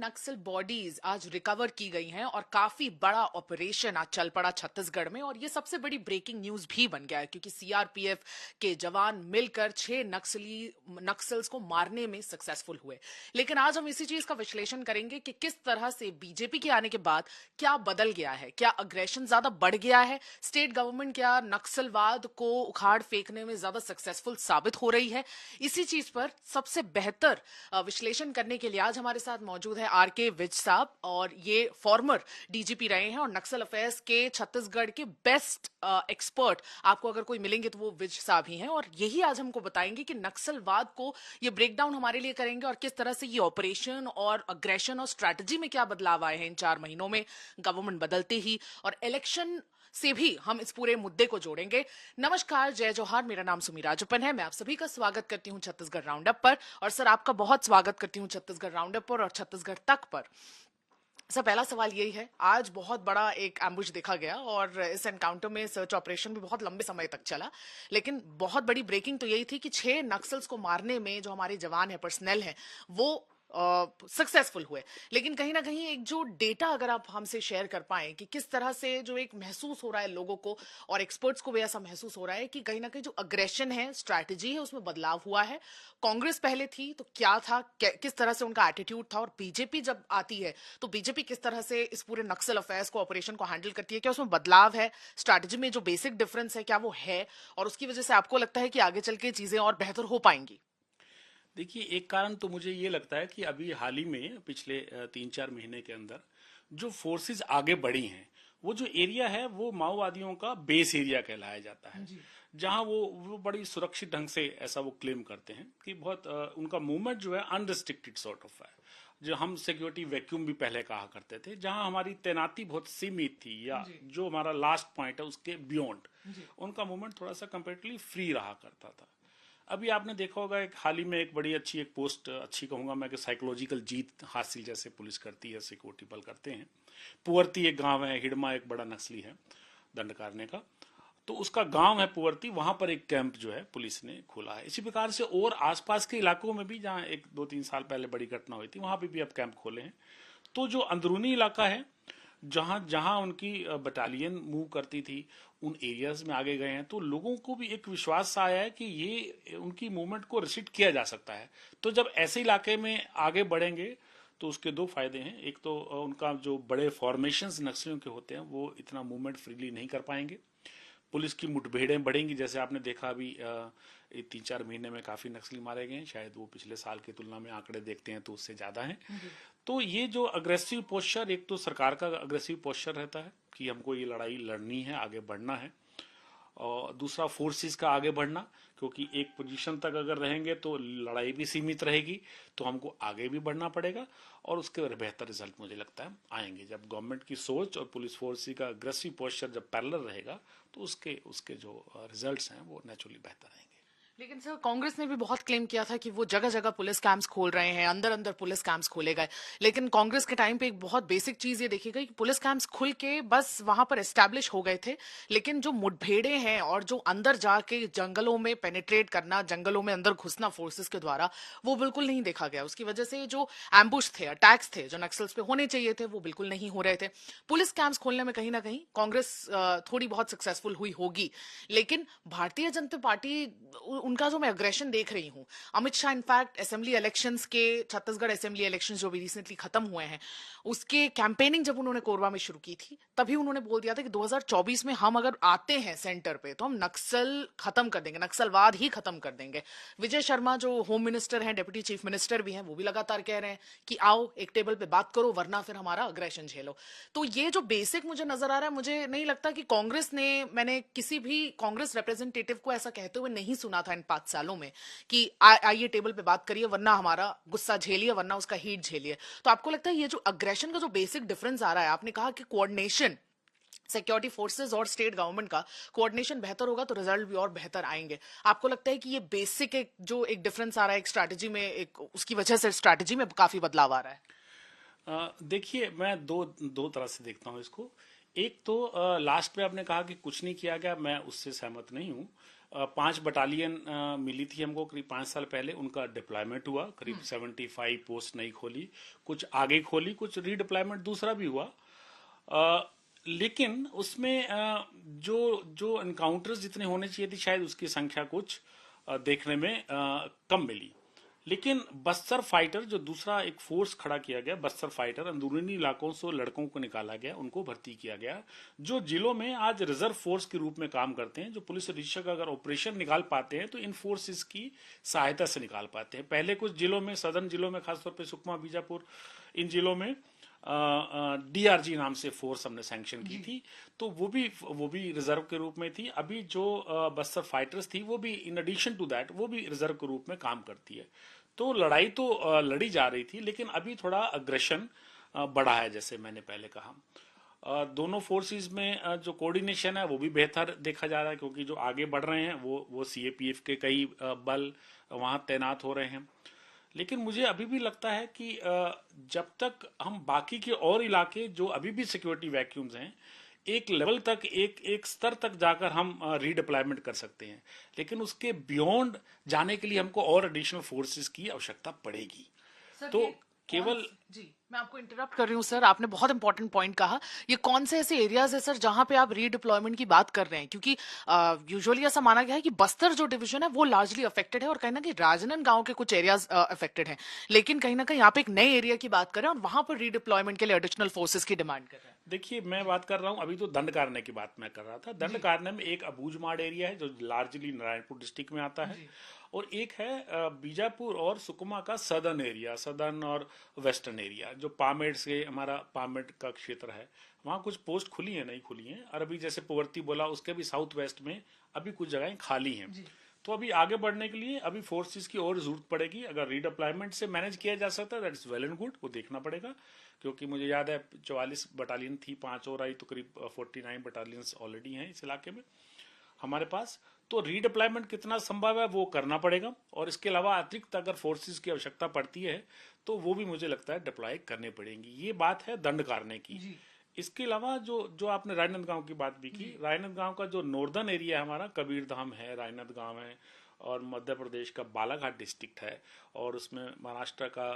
नक्सल bodies आज recover की गई हैं और काफी बड़ा ऑपरेशन आज चल पड़ा छत्तीसगढ़ में। और ये सबसे बड़ी ब्रेकिंग न्यूज भी बन गया है क्योंकि सीआरपीएफ के जवान मिलकर 6 नक्सल्स को मारने में सक्सेसफुल हुए। लेकिन आज हम इसी चीज का विश्लेषण करेंगे कि किस तरह से बीजेपी के आने के बाद क्या बदल गया है, क्या अग्रेशन ज्यादा बढ़ गया है, स्टेट गवर्नमेंट क्या नक्सलवाद को उखाड़ फेंकने में ज्यादा सक्सेसफुल साबित हो रही है। इसी चीज पर सबसे बेहतर विश्लेषण करने के लिए आज हमारे साथ मौजूद है आरके विज साहब, और ये फॉर्मर डीजीपी रहे हैं और नक्सल अफेयर्स के छत्तीसगढ़ के बेस्ट एक्सपर्ट आपको अगर कोई मिलेंगे तो वो विज साहब ही हैं। और यही आज हमको बताएंगे कि नक्सलवाद को ये ब्रेकडाउन हमारे लिए करेंगे और किस तरह से ये ऑपरेशन और अग्रेशन और स्ट्रैटेजी में क्या बदलाव आए हैं इन 4 महीनों में गवर्नमेंट बदलते ही, और इलेक्शन से भी हम इस पूरे मुद्दे को जोड़ेंगे। नमस्कार, जय जोहार, मेरा नाम सुमी राजप्पन है। मैं आप सभी का स्वागत करती हूं छत्तीसगढ़ राउंडअप पर, और सर आपका बहुत स्वागत करती हूं छत्तीसगढ़ राउंडअप पर और छत्तीसगढ़ तक पर। सर पहला सवाल यही है, आज बहुत बड़ा एक एम्बुश देखा गया और इस एनकाउंटर में सर्च ऑपरेशन भी बहुत लंबे समय तक चला, लेकिन बहुत बड़ी ब्रेकिंग तो यही थी कि 6 नक्सल्स को मारने में जो हमारे जवान है, पर्सनल है, वो सक्सेसफुल हुए। लेकिन कहीं ना कहीं एक जो डेटा अगर आप हमसे शेयर कर पाए कि किस तरह से जो एक महसूस हो रहा है लोगों को और एक्सपर्ट्स को भी ऐसा महसूस हो रहा है कि कहीं ना कहीं जो अग्रेशन है, स्ट्रैटेजी है, उसमें बदलाव हुआ है। कांग्रेस पहले थी तो क्या था, किस तरह से उनका एटीट्यूड था, और बीजेपी जब आती है तो बीजेपी किस तरह से इस पूरे नक्सल अफेयर्स को, ऑपरेशन को हैंडल करती है, क्या उसमें बदलाव है, स्ट्रैटेजी में जो बेसिक डिफरेंस है क्या वो है, और उसकी वजह से आपको लगता है कि आगे चल के चीजें और बेहतर हो पाएंगी। देखिए, एक कारण तो मुझे ये लगता है कि अभी हाल ही में पिछले 3-4 महीने के अंदर जो फोर्सेस आगे बढ़ी हैं, वो जो एरिया है वो माओवादियों का बेस एरिया कहलाया जाता है, जहां वो बड़ी सुरक्षित ढंग से ऐसा वो क्लेम करते हैं कि बहुत उनका मूवमेंट जो है अनरिस्ट्रिक्टेड सॉर्ट ऑफ है। जो हम सिक्योरिटी वैक्यूम भी पहले कहा करते थे, जहां हमारी तैनाती बहुत सीमित थी, या जो हमारा लास्ट पॉइंट है उसके बियॉन्ड उनका मूवमेंट थोड़ा सा कंपेरेटिवली फ्री रहा करता था। अभी आपने देखा होगा एक हाल ही में एक बड़ी अच्छी एक पोस्ट, अच्छी कहूंगा मैं, कि साइकोलॉजिकल जीत हासिल जैसे पुलिस करती है, सिक्योरिटी बल करते हैं। पुअर्ती एक गांव है, हिडमा एक बड़ा नक्सली है दंडकारण्य का, तो उसका गांव है पुअर्ती, वहां पर एक कैंप जो है पुलिस ने खोला है। इसी प्रकार से और आसपास के इलाकों में भी जहां 1-2-3 साल पहले बड़ी घटना हुई थी, वहां पे भी अब कैंप खोले हैं। तो जो अंदरूनी इलाका है, जहां जहां उनकी बटालियन मूव करती थी, उन एरियाज में आगे गए हैं, तो लोगों को भी एक विश्वास सा आया है कि ये उनकी मूवमेंट को रिस्ट्रिक्ट किया जा सकता है। तो जब ऐसे इलाके में आगे बढ़ेंगे तो उसके 2 फायदे हैं। एक तो उनका जो बड़े फॉर्मेशंस नक्सलियों के होते हैं वो इतना मूवमेंट फ्रीली नहीं कर पाएंगे, पुलिस की मुठभेड़ें बढ़ेंगी। जैसे आपने देखा अभी 3-4 महीने में काफी नक्सली मारे गए हैं, शायद वो पिछले साल की तुलना में आंकड़े देखते हैं तो उससे ज्यादा हैं। तो ये जो अग्रेसिव पोस्चर, एक तो सरकार का अग्रेसिव पोस्चर रहता है कि हमको ये लड़ाई लड़नी है, आगे बढ़ना है, और दूसरा फोर्सेस का आगे बढ़ना, क्योंकि एक पोजीशन तक अगर रहेंगे तो लड़ाई भी सीमित रहेगी, तो हमको आगे भी बढ़ना पड़ेगा, और उसके बेहतर रिजल्ट मुझे लगता है आएंगे जब गवर्नमेंट की सोच और पुलिस फोर्स का अग्रेसिव पोस्चर जब पैरेलल रहेगा, तो उसके उसके जो रिजल्ट्स हैं वो नेचुरली बेहतर आएंगे। लेकिन सर कांग्रेस ने भी बहुत क्लेम किया था कि वो जगह जगह पुलिस कैंप्स खोल रहे हैं, अंदर अंदर पुलिस कैंप्स खोले गए। लेकिन कांग्रेस के टाइम पे एक बहुत बेसिक चीज ये देखी गई कि पुलिस कैंप्स खुल के बस वहां पर एस्टैब्लिश हो गए थे, लेकिन जो मुठभेड़े हैं और जो अंदर जाके जंगलों में पेनिट्रेट करना, जंगलों में अंदर घुसना फोर्सेस के द्वारा, वो बिल्कुल नहीं देखा गया। उसकी वजह से जो एम्बुश थे, अटैक्स थे जो नक्सल्स पे होने चाहिए थे, वो बिल्कुल नहीं हो रहे थे। पुलिस कैंप्स खोलने में कहीं ना कहीं कांग्रेस थोड़ी बहुत सक्सेसफुल हुई होगी, लेकिन भारतीय जनता पार्टी, उनका जो मैं अग्रेशन देख रही हूं, Amit Shah in fact assembly elections के, छत्तीसगढ़ असेंबली इलेक्शंस जो भी रिसेंटली खत्म हुए हैं, उसके कैंपेनिंग जब उन्होंने कोरबा में शुरू की थी, तभी उन्होंने बोल दिया था कि 2024 में हम अगर आते हैं सेंटर पे तो हम नक्सल खत्म कर देंगे, नक्सलवाद ही खत्म कर देंगे। विजय शर्मा जो होम मिनिस्टर हैं, डेप्यूटी चीफ मिनिस्टर भी हैं, वो भी लगातार कह रहे हैं कि आओ एक टेबल पे बात करो, वरना फिर हमारा अग्रेशन झेलो। तो ये जो बेसिक मुझे नजर आ रहा है, मुझे नहीं लगता कि कांग्रेस ने, मैंने किसी भी कांग्रेस रिप्रेजेंटेटिव को ऐसा कहते हुए नहीं सुना था इन 5 सालों में कि आइए टेबल पे बात करिए, वरना हमारा गुस्सा झेलिए, वरना उसका हीट झेलिए। तो आपको लगता है ये जो अग्रेशन का जो बेसिक डिफरेंस आ रहा है, आपने कहा कि कोऑर्डिनेशन, सिक्योरिटी फोर्सेस और स्टेट गवर्नमेंट का कोऑर्डिनेशन बेहतर होगा तो रिजल्ट भी और बेहतर आएंगे, आपको लगता है कि ये बेसिक एक जो एक डिफरेंस आ रहा है एक स्ट्रैटेजी में, एक उसकी वजह से स्ट्रैटेजी में काफी बदलाव आ रहा है? देखिए, मैं दो दो तरह से देखता हूँ इसको। एक तो लास्ट में आपने कहा कि कुछ नहीं किया गया, मैं उससे सहमत नहीं हूँ। 5 बटालियन मिली थी हमको करीब 5 साल पहले, उनका डिप्लॉयमेंट हुआ, करीब 75 पोस्ट नहीं खोली, कुछ आगे खोली, कुछ रीडिप्लॉयमेंट दूसरा भी हुआ। लेकिन उसमें जो जो इनकाउंटर्स जितने होने चाहिए थी शायद उसकी संख्या कुछ देखने में कम मिली। लेकिन बस्तर फाइटर जो दूसरा एक फोर्स खड़ा किया गया, बस्तर फाइटर, अंदरूनी इलाकों से लड़कों को निकाला गया, उनको भर्ती किया गया, जो जिलों में आज रिजर्व फोर्स के रूप में काम करते हैं। जो पुलिस अधीक्षक अगर ऑपरेशन निकाल पाते हैं तो इन फोर्सेस की सहायता से निकाल पाते हैं। पहले कुछ जिलों में, सदर्न जिलों में, खासतौर पर सुकमा, बीजापुर, इन जिलों में डीआरजी नाम से फोर्स हमने सैंक्शन की थी, तो वो भी रिजर्व के रूप में थी। अभी जो बस्तर फाइटर्स थी वो भी इन एडिशन टू दैट वो भी रिजर्व के रूप में काम करती है। तो लड़ाई तो लड़ी जा रही थी, लेकिन अभी थोड़ा अग्रेशन बढ़ा है, जैसे मैंने पहले कहा। दोनों फोर्सेस में जो कोऑर्डिनेशन है वो भी बेहतर देखा जा रहा है, क्योंकि जो आगे बढ़ रहे हैं वो सीएपीएफ के कई बल वहां तैनात हो रहे हैं। लेकिन मुझे अभी भी लगता है कि जब तक हम बाकी के और इलाके जो अभी भी सिक्योरिटी वैक्यूम्स हैं, एक लेवल तक, एक एक स्तर तक जाकर हम रीडिप्लॉयमेंट कर सकते हैं, लेकिन उसके बियॉन्ड जाने के लिए हमको और एडिशनल फोर्सेस की आवश्यकता पड़ेगी। सर तो ये केवल जी, मैं आपको इंटरप्ट कर रही हूँ सर, आपने बहुत इंपॉर्टेंट पॉइंट कहा। ये कौन से ऐसे एरियाज है सर जहां पे आप रीडिप्लॉयमेंट की बात कर रहे हैं? क्योंकि यूजुअली ऐसा माना गया है कि बस्तर जो डिवीजन है वो लार्जली अफेक्टेड है और कहीं ना कहीं राजनांदगांव के कुछ एरियाज अफेक्टेड हैं, लेकिन कहीं ना कहीं आप एक नए एरिया की बात कर रहे हैं और वहां पर रीडिप्लॉयमेंट के लिए एडिशनल फोर्सेस की डिमांड कर रहे हैं। देखिए, मैं बात कर रहा हूँ, अभी तो दंडकारण्य की बात मैं कर रहा था। दंडकारण्य में एक अबूझमाड़ एरिया है जो लार्जली नारायणपुर डिस्ट्रिक्ट में आता है, और एक है बीजापुर और सुकमा का सदर्न एरिया, सदर्न और वेस्टर्न एरिया, जो पामेड़ से, हमारा पामेड़ का क्षेत्र है, वहाँ कुछ पोस्ट खुली है, नहीं खुली हैं। और अभी जैसे पोवर्ती बोला, उसके भी साउथ वेस्ट में अभी कुछ जगहें खाली हैं। तो अभी आगे बढ़ने के लिए अभी फोर्सेस की और जरूरत पड़ेगी। अगर रीडिप्लॉयमेंट से मैनेज किया जा सकता है that is well and good, वो देखना पड़ेगा। क्योंकि मुझे याद है 44 बटालियन थी, 5 और आई, तो करीब 49 बटालियंस ऑलरेडी हैं इस इलाके में हमारे पास। तो रीडिप्लॉयमेंट कितना संभव है वो करना पड़ेगा, और इसके अलावा अतिरिक्त अगर फोर्सेस की आवश्यकता पड़ती है तो वो भी मुझे लगता है डिप्लॉय करने पड़ेंगी। ये बात है दंड कारने की। इसके अलावा जो जो आपने राजनांदगांव की बात भी की, राजनांदगांव का जो नॉर्दर्न एरिया है हमारा, कबीरधाम है, राजनांदगांव है, और मध्य प्रदेश का बालाघाट डिस्ट्रिक्ट है, और उसमें महाराष्ट्र का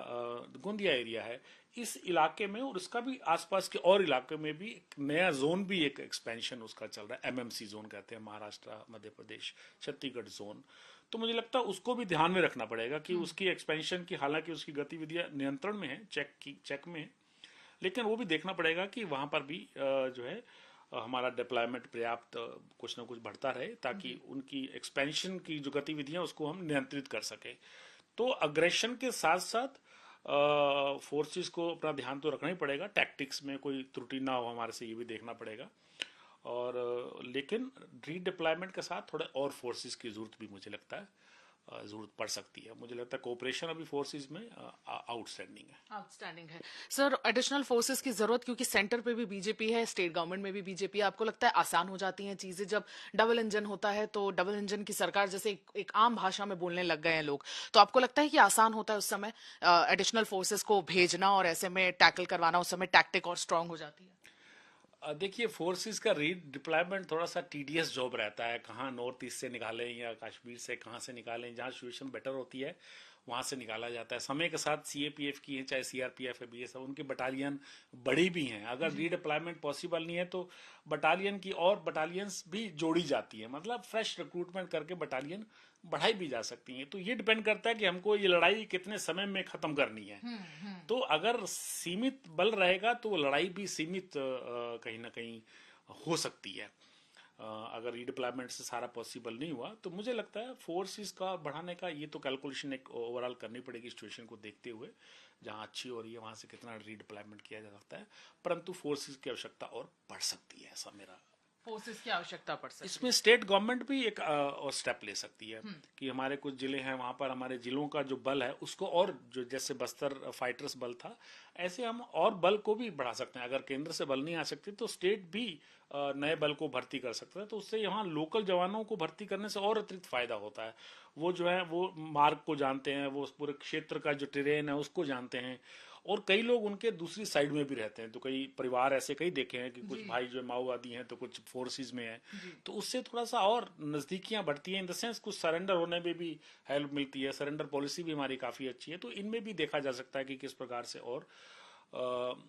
गोंदिया एरिया है। इस इलाके में और उसका भी आसपास के और इलाके में भी एक नया जोन, भी एक एक्सपेंशन उसका चल रहा है, एमएमसी जोन कहते हैं, महाराष्ट्र, मध्य प्रदेश, छत्तीसगढ़ जोन। तो मुझे लगता है उसको भी ध्यान में रखना पड़ेगा कि उसकी एक्सपेंशन की, हालांकि उसकी गतिविधियां नियंत्रण में है, चेक में है, लेकिन वो भी देखना पड़ेगा कि वहां पर भी जो है हमारा डिप्लॉयमेंट पर्याप्त कुछ ना कुछ बढ़ता रहे, ताकि उनकी एक्सपेंशन की जो गतिविधियां उसको हम नियंत्रित कर सके। तो अग्रेशन के साथ साथ फोर्सेस को अपना ध्यान तो रखना ही पड़ेगा, टैक्टिक्स में कोई त्रुटि ना हो हमारे से, ये भी देखना पड़ेगा। और लेकिन रीडिप्लॉयमेंट के साथ थोड़े और फोर्सेस की जरूरत भी मुझे लगता है जरूरत पड़ सकती है। मुझे लगता है कोऑपरेशन अभी फोर्सेस में आउटस्टैंडिंग है सर। एडिशनल फोर्सेस की जरूरत, क्योंकि सेंटर पे भी बीजेपी है, स्टेट गवर्नमेंट में भी बीजेपी है, आपको लगता है आसान हो जाती हैं चीजें जब डबल इंजन होता है? तो डबल इंजन की सरकार जैसे एक आम भाषा में बोलने लग गए हैं लोग, तो आपको लगता है कि आसान होता है उस समय एडिशनल फोर्सेस को भेजना और ऐसे में टैकल करवाना, उस समय टैक्टिक और स्ट्रांग हो जाती है? देखिए, फोर्सेस का रीडिप्लॉयमेंट थोड़ा सा टीडियस जॉब रहता है। कहाँ नॉर्थ ईस्ट से निकालें या कश्मीर से कहाँ से निकालें, जहाँ सिचुएशन बेटर होती है वहाँ से निकाला जाता है। समय के साथ सीएपीएफ की है, चाहे सीआरपीएफ है, बीएसएफ, उनकी बटालियन बड़ी भी हैं। अगर रीडिप्लॉयमेंट पॉसिबल नहीं है तो बटालियन की और बटालियंस भी जोड़ी जाती है, मतलब फ्रेश रिक्रूटमेंट करके बटालियन बढ़ाई भी जा सकती हैं। तो ये डिपेंड करता है कि हमको ये लड़ाई कितने समय में खत्म करनी है। तो अगर सीमित बल रहेगा तो लड़ाई भी सीमित कहीं ना कहीं हो सकती है। अगर रीडिप्लॉयमेंट से सारा पॉसिबल नहीं हुआ तो मुझे लगता है फोर्सेस का बढ़ाने का ये तो कैलकुलेशन एक ओवरऑल करनी पड़ेगी सिचुएशन को देखते हुए, जहां अच्छी हो रही है वहां से कितना रीडिप्लॉयमेंट किया जा सकता है। परंतु फोर्सेस की आवश्यकता और बढ़ सकती है, ऐसा मेरा। फोर्सेस की आवश्यकता पड़ सकती है। इसमें स्टेट गवर्नमेंट भी एक स्टेप ले सकती है कि हमारे कुछ जिले हैं वहां पर हमारे जिलों का जो बल है उसको, और जो जैसे बस्तर फाइटर्स बल था, ऐसे हम और बल को भी बढ़ा सकते हैं। अगर केंद्र से बल नहीं आ सकती तो स्टेट भी नए बल को भर्ती कर सकता है। तो उससे यहाँ लोकल जवानों को भर्ती करने से और अतिरिक्त फायदा होता है। वो जो है वो मार्ग को जानते हैं, वो उस पूरे क्षेत्र का जो टेरेन है उसको जानते हैं, और कई लोग उनके दूसरी साइड में भी रहते हैं। तो कई परिवार ऐसे कई देखे हैं कि कुछ भाई जो माओवादी हैं तो कुछ फोर्सेस में हैं, तो उससे थोड़ा सा और नजदीकियां बढ़ती हैं, इन द सेंस कुछ सरेंडर होने में भी हेल्प मिलती है। सरेंडर पॉलिसी भी हमारी काफी अच्छी है, तो इनमें भी देखा जा सकता है कि किस प्रकार से और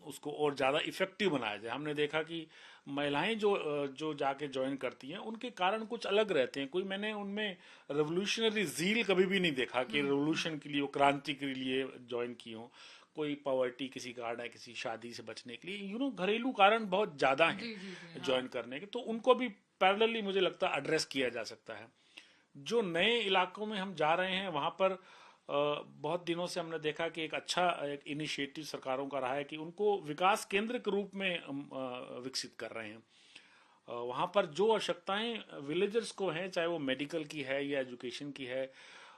उसको और ज़्यादा इफेक्टिव बनाया जाए। हमने देखा कि महिलाएं जो जाके ज्वाइन करती हैं उनके कारण कुछ अलग रहते हैं। कोई मैंने उनमें रेवोल्यूशनरी जील कभी भी नहीं देखा कि रेवोल्यूशन के लिए, वो क्रांति के लिए ज्वाइन की हो। कोई पॉवर्टी किसी कारण है, किसी शादी से बचने के लिए, घरेलू कारण बहुत ज़्यादा हैं ज्वाइन करने के, तो उनको भी पैरेलली मुझे लगता है एड्रेस किया जा सकता है। जो नए इलाकों में हम जा रहे हैं वहां पर बहुत दिनों से हमने देखा कि एक अच्छा एक इनिशिएटिव सरकारों का रहा है कि उनको विकास केंद्र के रूप में विकसित कर रहे हैं। वहां पर जो आवश्यकताएं विलेजर्स को हैं, चाहे वो मेडिकल की है या एजुकेशन की है,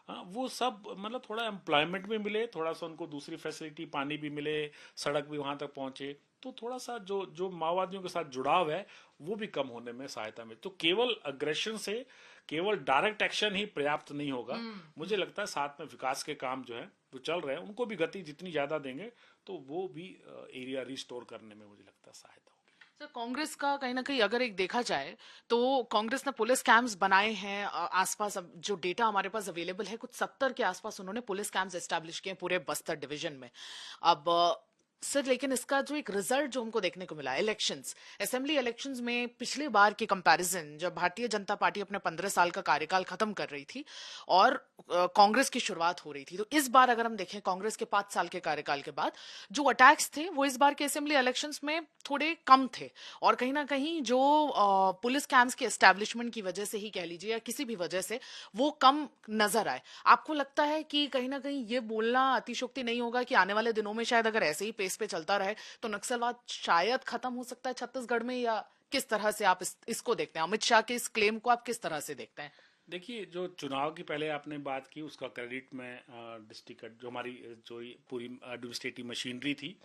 वो सब मतलब थोड़ा एम्प्लॉयमेंट भी मिले, थोड़ा सा उनको दूसरी फैसिलिटी, पानी भी मिले, सड़क भी वहां तक पहुंचे, तो थोड़ा सा जो जो माओवादियों के साथ जुड़ाव है वो भी कम होने में सहायता मिले। तो केवल अग्रेशन से, केवल डायरेक्ट एक्शन ही पर्याप्त नहीं होगा। मुझे लगता है साथ में विकास के काम जो है वो चल रहे हैं, उनको भी गति जितनी ज्यादा देंगे तो वो भी एरिया रिस्टोर करने में मुझे लगता है सहायता होगी। सर, कांग्रेस का कहीं ना कहीं अगर एक देखा जाए तो कांग्रेस ने पुलिस कैंप्स बनाए हैं आसपास। अब जो डेटा हमारे पास अवेलेबल है, कुछ 70 के आसपास उन्होंने पुलिस कैंप्स एस्टैब्लिश किए हैं पूरे बस्तर डिवीजन में। अब सर, लेकिन इसका जो एक रिजल्ट जो हमको देखने को मिला, इलेक्शंस, असेंबली इलेक्शंस में पिछले बार के कंपैरिजन, जब भारतीय जनता पार्टी अपने 15 साल का कार्यकाल खत्म कर रही थी और कांग्रेस की शुरुआत हो रही थी, तो इस बार अगर हम देखें कांग्रेस के 5 साल के कार्यकाल के बाद जो अटैक्स थे वो इस बार के असेंबली इलेक्शंस में थोड़े कम थे। और कहीं ना कहीं जो पुलिस कैंप्स के एस्टेब्लिशमेंट की वजह से ही कह लीजिए या किसी भी वजह से वो कम नजर आए। आपको लगता है कि कहीं ना कहीं ये बोलना अतिशोक्ति नहीं होगा कि आने वाले दिनों में शायद अगर ऐसे ही पेस पे चलता रहे तो नक्सलवाद शायद खत्म हो सकता है छत्तीसगढ़ में? या किस तरह से आप इसको देखते हैं? अमित शाह के इस क्लेम को आप किस तरह से देखते हैं? देखिए, जो चुनाव की पहले आपने बात की उसका क्रेडिट मैं डिस्ट्रिक्ट जो हमारी जो ये पूरी एडमिनिस्ट्रेटिव मशीनरी थी,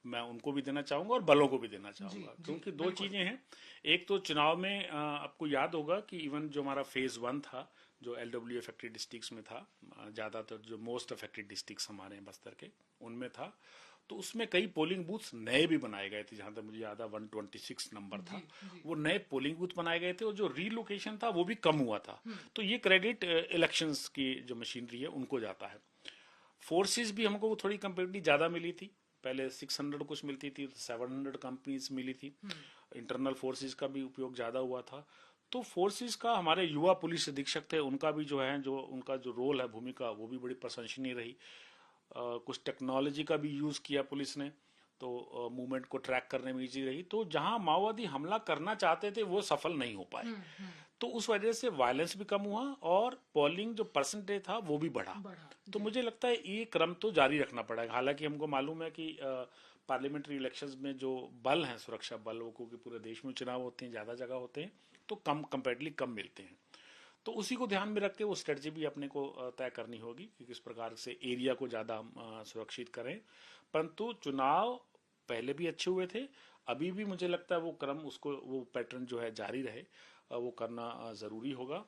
मैं उनको भी देना चाहूंगा और बलों को भी देना चाहूंगा, क्योंकि दो चीजें हैं। एक तो चुनाव में आपको याद होगा कि इवन जो हमारा फेज 1 था, जो LW अफेक्टेड डिस्ट्रिक्ट्स में था, ज्यादातर जो मोस्ट अफेक्टेड डिस्ट्रिक्ट्स हमारे हैं बस्तर के, उनमें था, तो उसमें कई पोलिंग बूथ्स नए भी बनाए गए थे। जहां तक मुझे याद है 126 नंबर था, वो नए पोलिंग बूथ बनाए गए थे और जो रीलोकेशन था वो भी कम हुआ था। तो ये क्रेडिट इलेक्शंस की जो मशीनरी है उनको जाता है। फोर्सेस भी हमको थोड़ी कंपेरेटिवली ज्यादा मिली थी, पहले 600 कुछ मिलती थी, 700 कंपनीज मिली थी। इंटरनल फोर्सेस का भी उपयोग ज्यादा हुआ था। तो फोर्सेस का हमारे युवा पुलिस अधीक्षक थे, उनका भी जो है, जो उनका जो रोल है, भूमिका, वो भी बड़ी प्रशंसनीय रही। कुछ टेक्नोलॉजी का भी यूज किया पुलिस ने, तो मूवमेंट को ट्रैक करने में इजी रही। तो जहां माओवादी हमला करना चाहते थे वो सफल नहीं हो पाए, तो उस वजह से वायलेंस भी कम हुआ और पोलिंग जो परसेंटेज था वो भी बढ़ा। तो मुझे लगता है ये क्रम तो जारी रखना पड़ेगा। हालांकि हमको मालूम है कि पार्लियामेंट्री इलेक्शंस में जो बल हैं, सुरक्षा बल, वो क्योंकि पूरे देश में चुनाव होते हैं, ज्यादा जगह होते हैं, तो कम कंपेरेटिवली कम मिलते हैं। तो उसी को ध्यान में रख के वो स्ट्रेटजी भी अपने को तय करनी होगी कि किस प्रकार से एरिया को ज्यादा हम सुरक्षित करें। परंतु चुनाव पहले भी अच्छे हुए थे, अभी भी मुझे लगता है वो क्रम, उसको वो पैटर्न जो है जारी रहे, वो करना जरूरी होगा।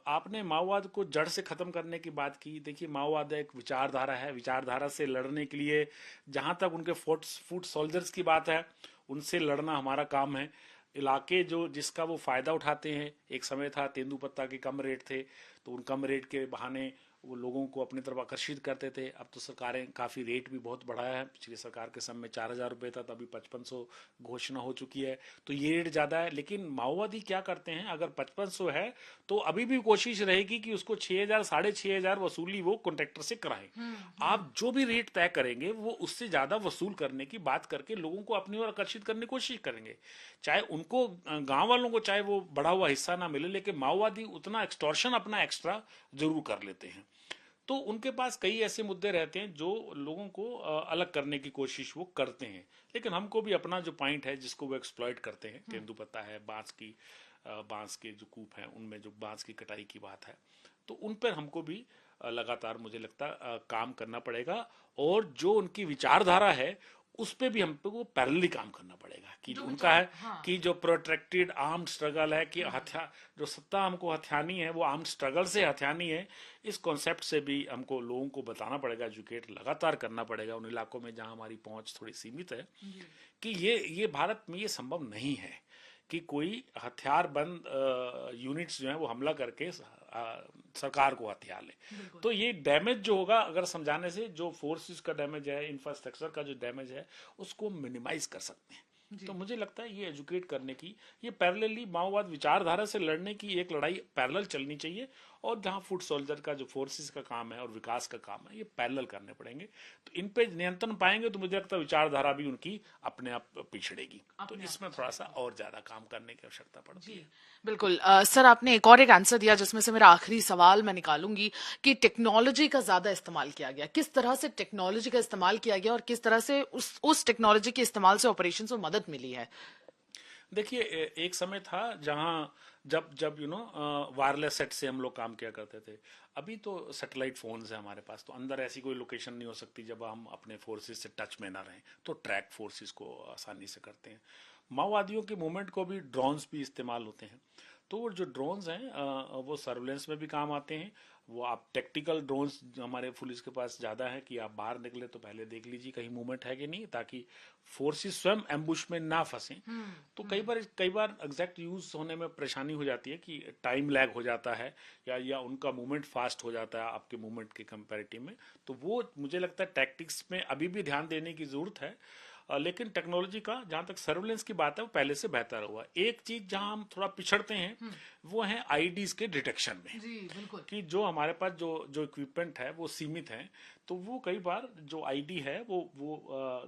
आपने माओवाद को जड़ से खत्म करने की बात की। देखिए, माओवाद एक विचारधारा है, विचारधारा से लड़ने के लिए जहां तक उनके फुट सोल्जर्स की बात है, उनसे लड़ना हमारा काम है। इलाके जो जिसका वो फायदा उठाते हैं, एक समय था तेंदुपत्ता के कम रेट थे, तो उन कम रेट के बहाने वो लोगों को अपनी तरफ आकर्षित करते थे। अब तो सरकारें काफी रेट भी बहुत बढ़ाया है, पिछली सरकार के समय में 4,000 रुपए था, तभी 5500 घोषणा हो चुकी है, तो ये रेट ज्यादा है। लेकिन माओवादी क्या करते हैं, अगर 5500 है तो अभी भी कोशिश रहेगी कि उसको 6,000 6,500 वसूली वो कॉन्ट्रैक्टर से कराएं। आप जो भी रेट तय करेंगे वो उससे ज्यादा वसूल करने की बात करके लोगों को अपनी ओर आकर्षित करने की कोशिश करेंगे। चाहे उनको, गांव वालों को चाहे वो बढ़ा हुआ हिस्सा ना मिले, लेकिन माओवादी उतना एक्सटॉर्शन अपना एक्स्ट्रा जरूर कर लेते हैं। तो उनके पास कई ऐसे मुद्दे रहते हैं जो लोगों को अलग करने की कोशिश वो करते हैं। लेकिन हमको भी अपना जो पॉइंट है जिसको वो एक्सप्लॉइट करते हैं, तेंदुपत्ता है, बांस के जो कूप हैं उनमें जो बांस की कटाई की बात है, तो उन पर हमको भी लगातार मुझे लगता है काम करना पड़ेगा। और जो उनकी विचारधारा है उस पे भी हम पे वो पैरेलली काम करना पड़ेगा कि जो उनका है हाँ कि जो प्रोट्रैक्टेड आर्म्ड स्ट्रगल है कि हथियार जो सत्ता हमको हथियानी है वो आर्म्ड स्ट्रगल से हथियानी है। इस कॉन्सेप्ट से भी हमको लोगों को बताना पड़ेगा, एजुकेट लगातार करना पड़ेगा उन इलाकों में जहां हमारी पहुंच थोड़ी सीमित है कि ये भारत में ये संभव नहीं है कि कोई हथियार बंद यूनिट्स जो है वो हमला करके सरकार को हथियार ले। तो ये डैमेज जो होगा अगर समझाने से, जो फोर्सेस का डैमेज है, इंफ्रास्ट्रक्चर का जो डैमेज है, उसको मिनिमाइज कर सकते हैं। तो मुझे लगता है ये एजुकेट करने की, ये पैरेलली माओवाद विचारधारा से लड़ने की एक लड़ाई पैरेलल चलनी चाहिए। और जहां फुट सोल्जर का जो फोर्सेस का काम है और विकास का काम है, ये पैरेलल करने पड़ेंगे। तो इन पे नियंत्रण पाएंगे तो मुझे लगता है विचारधारा भी उनकी अपने आप पिछड़ेगी। तो इसमें थोड़ा सा और ज्यादा काम करने की आवश्यकता पड़ती है। बिल्कुल। सर आपने एक और एक आंसर दिया जिसमें से मेरा आखिरी सवाल मैं निकालूंगी कि टेक्नोलॉजी का ज्यादा इस्तेमाल किया गया, किस तरह से टेक्नोलॉजी का इस्तेमाल किया गया और किस तरह से उस टेक्नोलॉजी के इस्तेमाल से ऑपरेशन में मदद मिली है। देखिए एक समय था जहां जब जब वायरलेस सेट से हम लोग काम किया करते थे। अभी तो सैटेलाइट फोन्स है हमारे पास, तो अंदर ऐसी कोई लोकेशन नहीं हो सकती जब हम अपने फोर्सेस से टच में ना रहें, तो ट्रैक फोर्सेस को आसानी से करते हैं। माओवादियों के मूवमेंट को भी ड्रोन्स भी इस्तेमाल होते हैं। तो वो जो ड्रोन्स हैं वो सर्वेलेंस में भी काम आते हैं। वो आप टेक्टिकल ड्रोन्स हमारे पुलिस के पास ज़्यादा है कि आप बाहर निकले तो पहले देख लीजिए कहीं मूवमेंट है कि नहीं, ताकि फोर्सेस स्वयं एम्बुश में ना फंसे। तो कई बार एग्जैक्ट यूज होने में परेशानी हो जाती है कि टाइम लैग हो जाता है या उनका मूवमेंट फास्ट हो जाता है आपके मूवमेंट के कंपैरेटिव में। तो वो मुझे लगता है टैक्टिक्स में अभी भी ध्यान देने की जरूरत है। लेकिन टेक्नोलॉजी का जहां तक सर्वेलेंस की बात है वो पहले से बेहतर हुआ। एक चीज जहां हम थोड़ा पिछड़ते हैं वो है आईडीज के डिटेक्शन में। जी बिल्कुल। कि जो हमारे पास जो जो इक्विपमेंट है वो सीमित है, तो वो कई बार जो आईडी है वो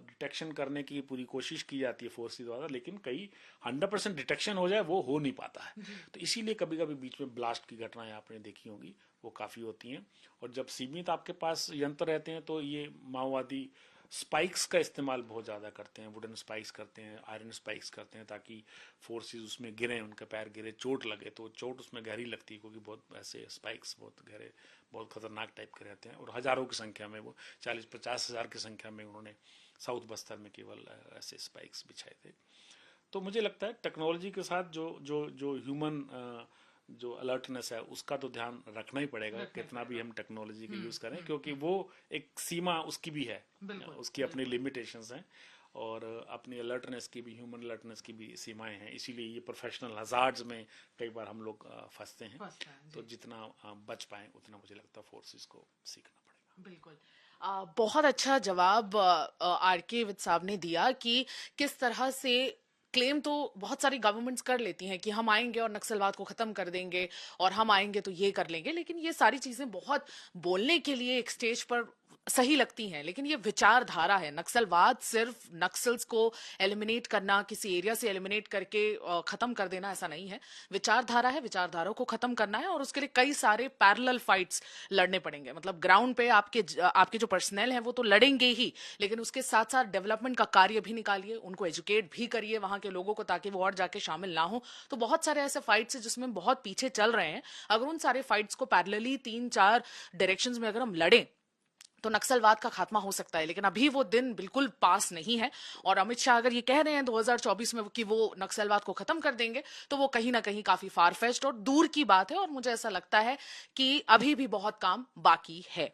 डिटेक्शन करने की पूरी कोशिश की जाती है फोर्सेस द्वारा, लेकिन कई 100% डिटेक्शन हो जाए वो हो नहीं पाता है। तो इसीलिए कभी कभी बीच में ब्लास्ट की घटनाएं आपने देखी होंगी, वो काफी होती हैं। और जब सीमित आपके पास यंत्र रहते हैं तो ये माओवादी स्पाइक्स का इस्तेमाल बहुत ज़्यादा करते हैं, वुडन स्पाइक्स करते हैं, आयरन स्पाइक्स करते हैं, ताकि फोर्सेस उसमें गिरे, उनके पैर गिरे, चोट लगे। तो चोट उसमें गहरी लगती है क्योंकि बहुत ऐसे स्पाइक्स बहुत गहरे, बहुत खतरनाक टाइप के रहते हैं। और हजारों की संख्या में, वो 40-50 हज़ार की संख्या में उन्होंने साउथ बस्तर में केवल ऐसे स्पाइक्स बिछाए थे। तो मुझे लगता है टेक्नोलॉजी के साथ जो जो जो ह्यूमन जो अलर्टनेस है उसका तो ध्यान रखना ही पड़ेगा, कितना भी हम टेक्नोलॉजी का यूज करें, क्योंकि वो एक सीमा उसकी भी है, उसकी अपनी लिमिटेशंस हैं। और अपनी अलर्टनेस की भी, ह्यूमन अलर्टनेस की भी सीमाएं हैं। इसीलिए ये प्रोफेशनल हजार्ड्स में कई बार हम लोग फंसते हैं। तो जितना बच पाए उतना मुझे लगता है फोर्सेस को सीखना पड़ेगा। बिल्कुल। बहुत अच्छा जवाब आर के विद साहब ने दिया कि किस तरह से क्लेम तो बहुत सारी गवर्नमेंट्स कर लेती हैं कि हम आएंगे और नक्सलवाद को खत्म कर देंगे और हम आएंगे तो ये कर लेंगे, लेकिन ये सारी चीजें बहुत बोलने के लिए एक स्टेज पर सही लगती हैं, लेकिन ये विचारधारा है। नक्सलवाद सिर्फ नक्सल्स को एलिमिनेट करना, किसी एरिया से एलिमिनेट करके खत्म कर देना ऐसा नहीं है। विचारधारा है, विचारधारा को खत्म करना है और उसके लिए कई सारे पैरेलल फाइट्स लड़ने पड़ेंगे। मतलब ग्राउंड पे आपके जो पर्सनल हैं वो तो लड़ेंगे ही, लेकिन उसके साथ साथ डेवलपमेंट का कार्य भी निकालिए, उनको एजुकेट भी करिए वहां के लोगों को, ताकि वो और जाके शामिल ना हो। तो बहुत सारे ऐसे फाइट्स हैं जिसमें बहुत पीछे चल रहे हैं। अगर उन सारे फाइट्स को पैरेलली 3-4 डायरेक्शंस में अगर हम लड़ें तो नक्सलवाद का खात्मा हो सकता है। लेकिन अभी वो दिन बिल्कुल पास नहीं है। और अमित शाह अगर ये कह रहे हैं 2024 में कि वो नक्सलवाद को खत्म कर देंगे, तो वो कहीं ना कहीं काफी फारफेच्ड और दूर की बात है। और मुझे ऐसा लगता है कि अभी भी बहुत काम बाकी है।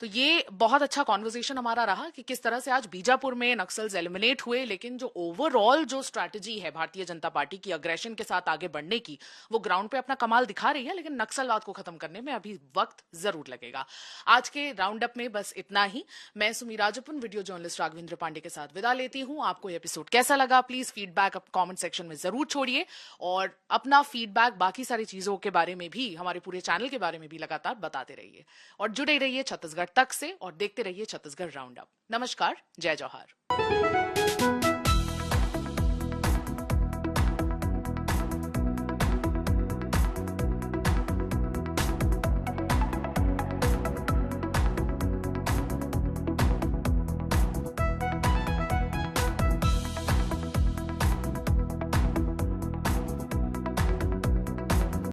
तो ये बहुत अच्छा कॉन्वर्सेशन हमारा रहा कि किस तरह से आज बीजापुर में नक्सल्स एलिमिनेट हुए, लेकिन जो ओवरऑल जो स्ट्रैटेजी है भारतीय जनता पार्टी की अग्रेशन के साथ आगे बढ़ने की, वो ग्राउंड पे अपना कमाल दिखा रही है। लेकिन नक्सलवाद को खत्म करने में अभी वक्त जरूर लगेगा। आज के राउंड अप में बस इतना ही। मैं सुमी राजपुन वीडियो जर्नलिस्ट राघवेंद्र पांडे के साथ विदा लेती हूं। आपको ये एपिसोड कैसा लगा प्लीज फीडबैक कमेंट सेक्शन में जरूर छोड़िए, और अपना फीडबैक बाकी सारी चीजों के बारे में भी, हमारे पूरे चैनल के बारे में भी लगातार बताते रहिए। और जुड़े रहिए छत्तीसगढ़ तक से और देखते रहिए छत्तीसगढ़ राउंड अप। नमस्कार, जय जौहार।